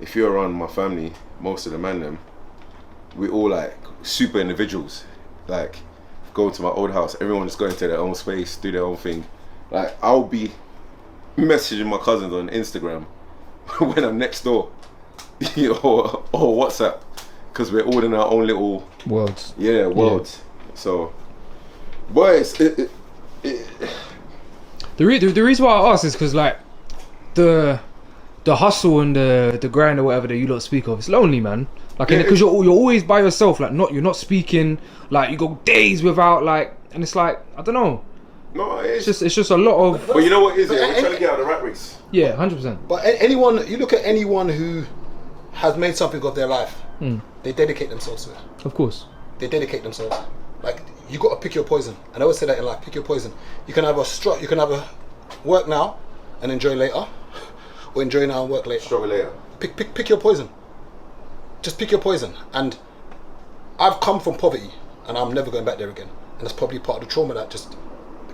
if you're around my family, most of the man them, we all like super individuals. Like, go to my old house, everyone's going to their own space, do their own thing. Like, I'll be messaging my cousins on Instagram when I'm next door, or WhatsApp, because we're all in our own little worlds. Yeah, worlds. Yeah. So, boys, the reason why I ask is because like the hustle and the grind or whatever that you lot speak of, it's lonely, man. Like, because you're always by yourself. Like, you're not speaking. Like, you go days without like, and it's like, I don't know. No, it's just a lot of. But you know what is it? We're trying to get out of the rat race. Yeah, 100%. But anyone, you look at anyone who has made something of their life, they dedicate themselves to it. Of course. They dedicate themselves. Like, you got to pick your poison. And I always say that in life: pick your poison. You can have a work now and enjoy later, or enjoy now and work later. Struggle later. Pick your poison. Just pick your poison. And I've come from poverty, and I'm never going back there again. And that's probably part of the trauma that just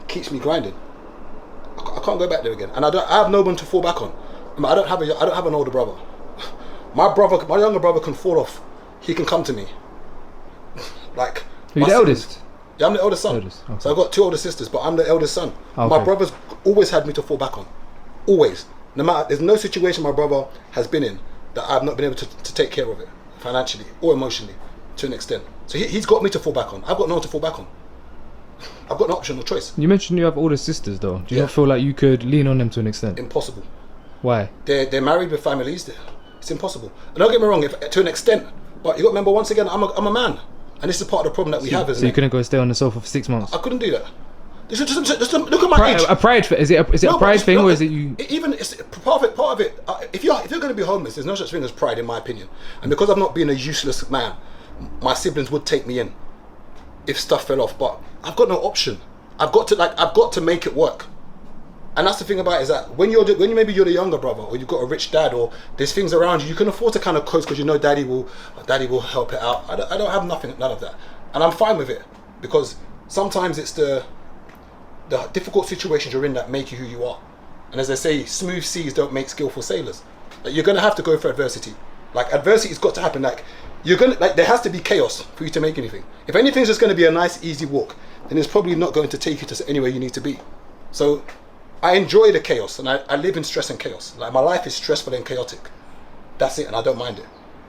keeps me grinding. I can't go back there again, and I have no one to fall back on. I don't have an older brother. My younger brother can fall off. He can come to me. Like, you're the eldest? Yeah, I'm the eldest son. Okay. So I've got 2 older sisters, but I'm the eldest son. Okay. My brother's always had me to fall back on. Always. No matter, there's no situation my brother has been in that I've not been able to take care of it financially or emotionally to an extent. So he's got me to fall back on. I've got no one to fall back on. I've got an option or choice. You mentioned you have older sisters though. Do you not feel like you could lean on them to an extent? Impossible. Why? They're married with families. It's impossible. And don't get me wrong, to an extent, but you got to remember, once again, I'm a man, and this is part of the problem that we have. So you couldn't go stay on the sofa for 6 months? I couldn't do that. Just look at my age. A pride? Is it a pride thing, or is it you? Even it's part of it. If you're going to be homeless, there's no such thing as pride, in my opinion. And because I've not been a useless man, my siblings would take me in if stuff fell off. But I've got no option. I've got to make it work. And that's the thing about it, is that when maybe you're the younger brother, or you've got a rich dad, or there's things around you, you can afford to kind of coast because you know daddy will help it out. I don't have none of that, and I'm fine with it, because sometimes it's the difficult situations you're in that make you who you are. And as they say, smooth seas don't make skillful sailors. Like, you're gonna have to go through adversity. Like, adversity's got to happen. Like, there has to be chaos for you to make anything. If anything's just gonna be a nice easy walk, then it's probably not going to take you to anywhere you need to be. So I enjoy the chaos, and I live in stress and chaos. Like, my life is stressful and chaotic. That's it, and I don't mind it.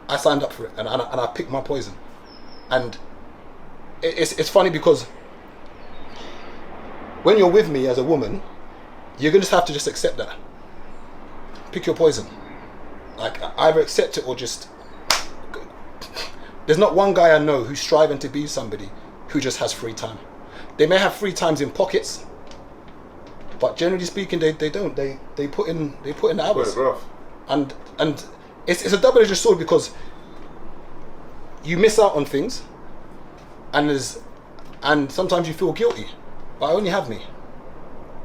I signed up for it, and I picked my poison. And it's funny because when you're with me as a woman, you're gonna just have to accept that. Pick your poison. Like, either accept it or just. There's not one guy I know who's striving to be somebody who just has free time. They may have free times in pockets, but generally speaking, they don't. They put in the hours. And it's a double-edged sword, because you miss out on things, and sometimes you feel guilty. But I only have me,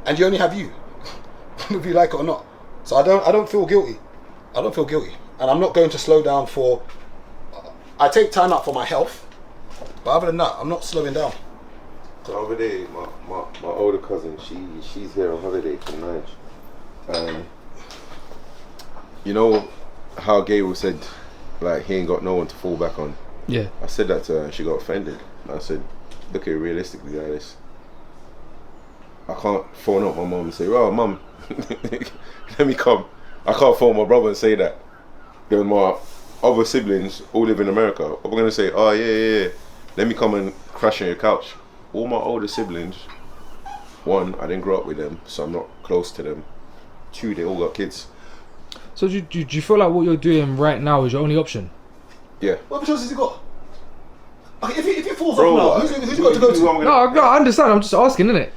and you only have you, whether you like it or not. So I don't feel guilty. I don't feel guilty, and I'm not going to slow down for. I take time out for my health, but other than that, I'm not slowing down. The other day, my older cousin, she's here on holiday from Niger. You know how Gabriel said, like, he ain't got no one to fall back on? Yeah. I said that to her, and she got offended. I said, look at it realistically, guys. I can't phone up my mum and say, oh, mum, let me come. I can't phone my brother and say that. Because my other siblings all live in America. I'm going to say, oh, yeah, let me come and crash on your couch. All my older siblings, 1, I didn't grow up with them, so I'm not close to them. 2, they all got kids. So do you feel like what you're doing right now is your only option? Yeah. What other choice has he got? Okay, if he falls off now, who's he got to go to? No, I understand. I'm just asking, innit?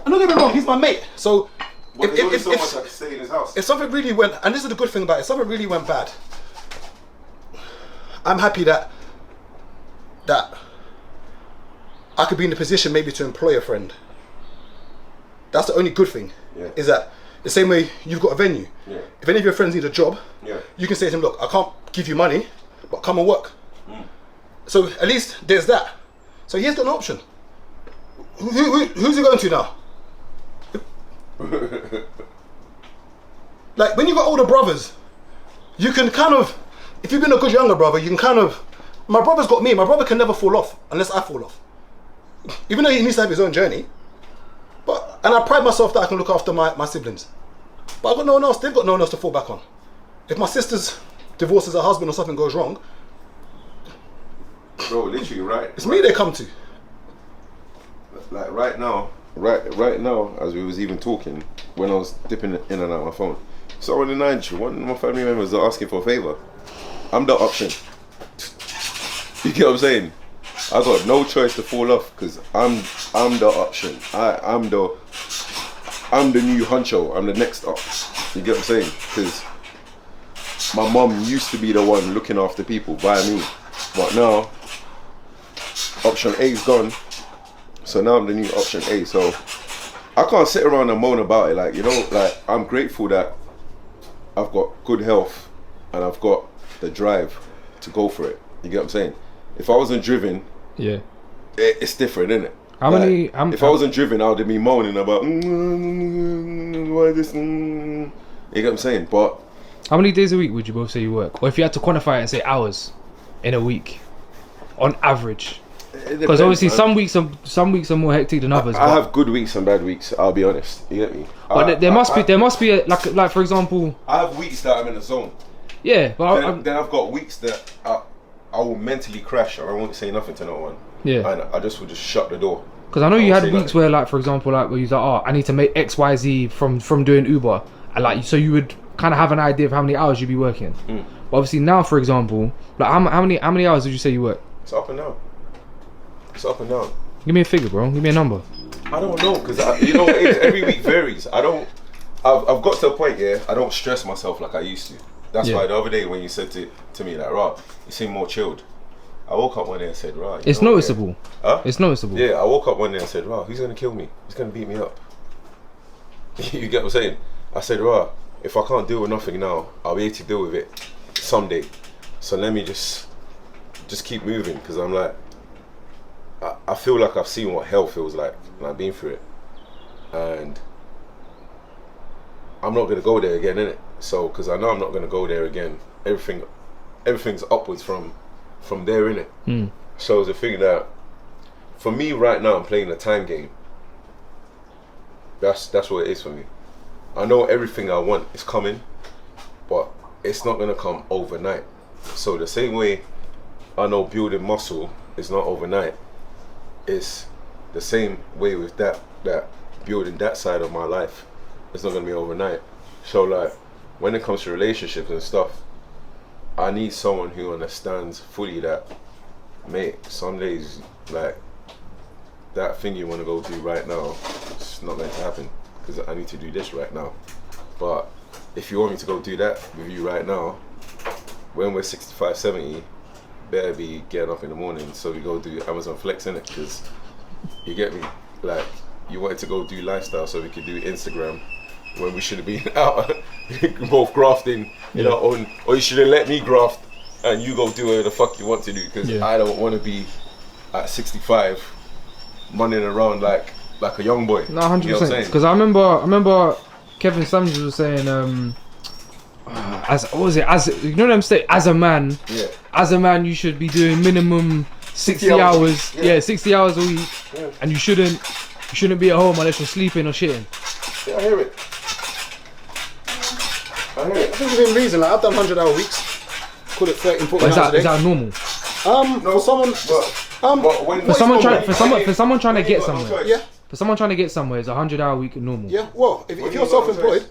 I'm not getting me wrong. He's my mate. So if so much I can stay in his house. If something really went, and this is the good thing about it, if something really went bad, I'm happy that I could be in the position maybe to employ a friend. That's the only good thing. Yeah. Is that the same way you've got a venue. Yeah. If any of your friends need a job, you can say to them, look, I can't give you money, but come and work. So at least there's that. So he has got an option. Who's he going to now? Like, when you've got older brothers, you can kind of, if you've been a good younger brother, you can kind of. My brother's got me. My brother can never fall off unless I fall off. Even though he needs to have his own journey. And I pride myself that I can look after my siblings. But I've got no one else. They've got no one else to fall back on. If my sister's divorces her husband or something goes wrong, bro, literally, right? it's me they come to. Like right now, as we was even talking, when I was dipping in and out of my phone, someone in Nigeria, one of my family members are asking for a favor. I'm the option. You get what I'm saying? I got no choice to fall off because I'm the option. I'm the new honcho. I'm the next up. You get what I'm saying? Because my mum used to be the one looking after people by me, but now option A is gone. So now I'm the new option A. So I can't sit around and moan about it. Like, you know, like I'm grateful that I've got good health and I've got the drive to go for it. You get what I'm saying? If I wasn't driven, Yeah. it's different, isn't it? If I wasn't driven, I would be moaning about why this. You get what I'm saying? But how many days a week would you both say you work? Or if you had to quantify it and say hours in a week, on average? Because obviously some weeks are more hectic than others. I have good weeks and bad weeks. I'll be honest. You get me? But there must be a, like for example. I have weeks that I'm in the zone. Yeah, but then I've got weeks that I will mentally crash and I won't say nothing to no one. Yeah. And I just will just shut the door. Because I know you had weeks where, like, for example, like where you was like, oh, I need to make X, Y, Z from doing Uber, and like, so you would kind of have an idea of how many hours you'd be working. But obviously now, for example, like how many hours did you say you work? It's up and down. It's up and down. Give me a figure, bro. Give me a number. I don't know, because you know every week varies. I've got to a point, yeah, I don't stress myself like I used to. That's why the other day when you said to me like, "Rah, you seem more chilled." I woke up one day and said, "Rah, it's noticeable." Huh? It's noticeable. Yeah, I woke up one day and said, "Rah, who's gonna kill me? He's gonna beat me up." You get what I'm saying? I said, "Rah, if I can't deal with nothing now, I'll be able to deal with it someday. So let me just keep moving," because I'm like, I feel like I've seen what hell feels like, and I've been through it, and I'm not gonna go there again, innit? So, because I know I'm not gonna go there again. Everything's upwards from there, innit? So it's a thing that, for me right now, I'm playing the time game. That's what it is for me. I know everything I want is coming, but it's not gonna come overnight. So the same way I know building muscle is not overnight, it's the same way with that building that side of my life. It's not gonna be overnight. So like, when it comes to relationships and stuff, I need someone who understands fully that, mate, some days, like, that thing you want to go do right now, it's not going to happen, because I need to do this right now. But if you want me to go do that with you right now, when we're 65, 70, better be getting up in the morning so we go do Amazon Flex, innit? Because, you get me? Like, you wanted to go do lifestyle so we could do Instagram when we should have been out both grafting, you know, or you should have let me graft and you go do whatever the fuck you want to do, because I don't want to be at 65 running around like a young boy. No, 100%. Because I remember Kevin Samuels was saying, as you know what I'm saying, as a man, you should be doing minimum 60 hours. 60 hours a week, and you shouldn't be at home unless you're sleeping or shitting. Yeah, I hear it. I think within reason, like I've done 100-hour weeks. Call it 13, 14 hours a day. Is that normal? For someone trying to get somewhere. Yeah. For someone trying to get somewhere, is a 100-hour week normal? Yeah. Well, if you're self-employed,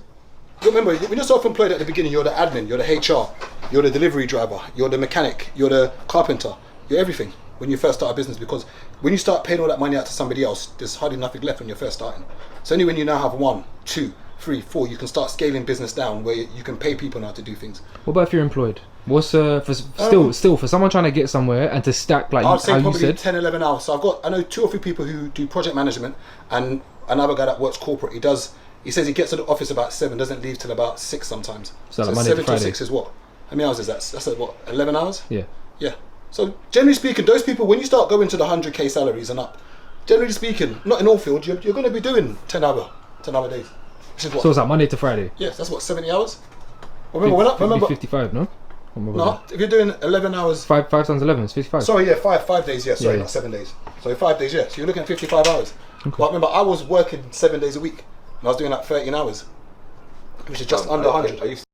remember when you're self-employed at the beginning, you're the admin, you're the HR, you're the delivery driver, you're the mechanic, you're the carpenter, you're everything when you first start a business. Because when you start paying all that money out to somebody else, there's hardly nothing left when you're first starting. So only when you now have 1, 2, 3, 4, you can start scaling business down where you can pay people now to do things. What about if you're employed? What's still for someone trying to get somewhere and to stack like I'd say how you probably said 10, 11 hours. So I know 2 or 3 people who do project management, and another guy that works corporate. He says he gets to the office about 7, doesn't leave till about 6 sometimes. So like 7 to to 6 is what? How many hours is that? That's like what, 11 hours? Yeah. Yeah. So generally speaking, those people, when you start going to the 100k salaries and up, generally speaking, not in all fields, you're going to be doing 10 hour days. Which is what? So it's like Monday to Friday. Yes, that's what, 70 hours? Remember, when I, It'd be remember, 55, no? no, if you're doing 11 hours, 5 times 11 is 55. sorry, yeah, five days, yeah, sorry, Yeah. not 7 days. So 5 days, yeah. So you're looking at 55 hours. But remember, I was working 7 days a week, and I was doing like 13 hours, which is just under 100. I used